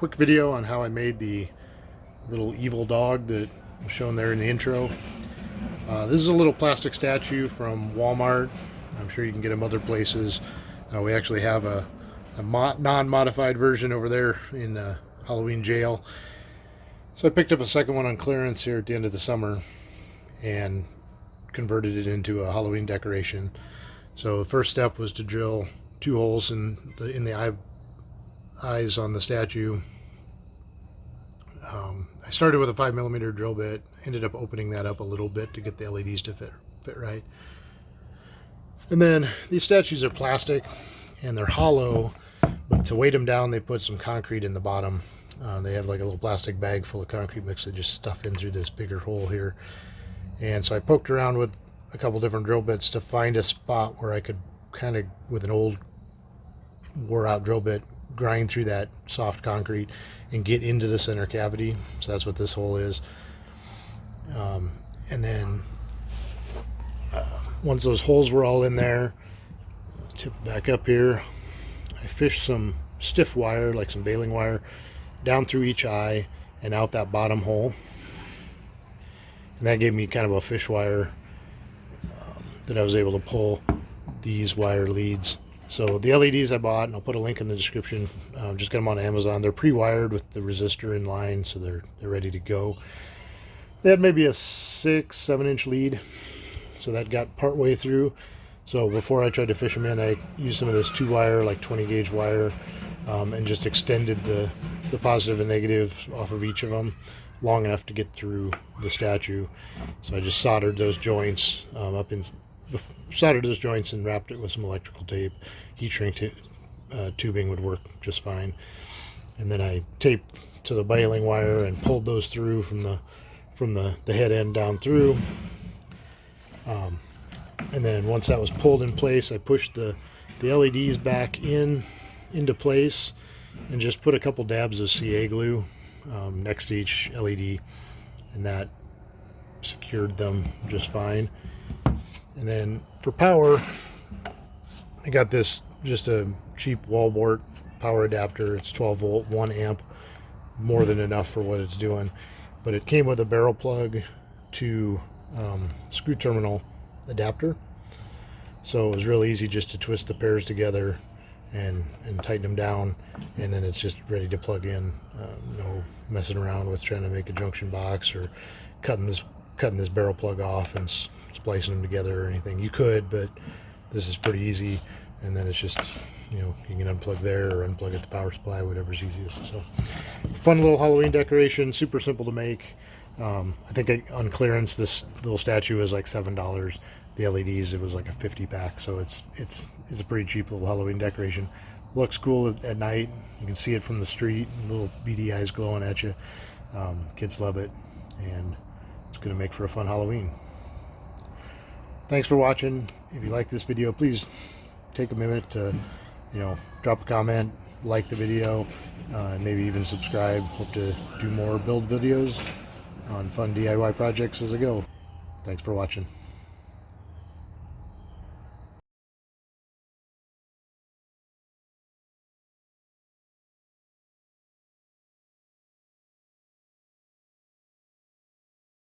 quick video on how I made the little evil dog that was shown there in the intro. This is a little plastic statue from Walmart. I'm sure you can get them other places. We actually have a non-modified version over there in Halloween jail. So I picked up a second one on clearance here at the end of the summer and converted it into a Halloween decoration. So the first step was to drill 2 holes in the eyes on the statue. I started with a 5mm drill bit, ended up opening that up a little bit to get the LEDs to fit right. And then these statues are plastic and they're hollow, but to weight them down they put some concrete in the bottom. They have like a little plastic bag full of concrete mix that just stuff in through this bigger hole here. And so I poked around with a couple different drill bits to find a spot where I could kind of, with an old wore out drill bit, grind through that soft concrete and get into the center cavity. So that's what this hole is. And then once those holes were all in there, tip it back up here, I fished some stiff wire, like some baling wire, down through each eye and out that bottom hole. And that gave me kind of a fish wire that I was able to pull these wire leads. So the LEDs I bought, and I'll put a link in the description, just got them on Amazon. They're pre-wired with the resistor in line, so they're ready to go. They had maybe a 6-7 inch lead, so that got part way through. So before I tried to fish them in, I used some of this 2-wire, like 20 gauge wire, and just extended the positive and negative off of each of them long enough to get through the statue. So I just soldered those joints soldered those joints and wrapped it with some electrical tape. Heat shrink tubing would work just fine. And then I taped to the baling wire and pulled those through from the head end down through. And then once that was pulled in place, I pushed the LEDs back into place and just put a couple dabs of CA glue next to each LED, and that secured them just fine. And then for power, I got this, just a cheap Walmart power adapter. It's 12 volt, 1 amp, more than enough for what it's doing. But it came with a barrel plug to screw terminal adapter. So it was real easy just to twist the pairs together and tighten them down, and then it's just ready to plug in. No messing around with trying to make a junction box or cutting this barrel plug off and splicing them together or anything. You could, but this is pretty easy. And then it's just, you can unplug there or unplug it to power supply, whatever's easiest. So fun little Halloween decoration, super simple to make. I think on clearance this little statue is like $7. The LEDs, it was like a 50 pack, so it's a pretty cheap little Halloween decoration. Looks cool at night. You can see it from the street, little beady eyes glowing at you. Kids love it, and it's going to make for a fun Halloween. Thanks for watching. If you like this video, please take a minute to drop a comment, like the video, and maybe even subscribe. Hope to do more build videos on fun DIY projects as I go. Thanks for watching.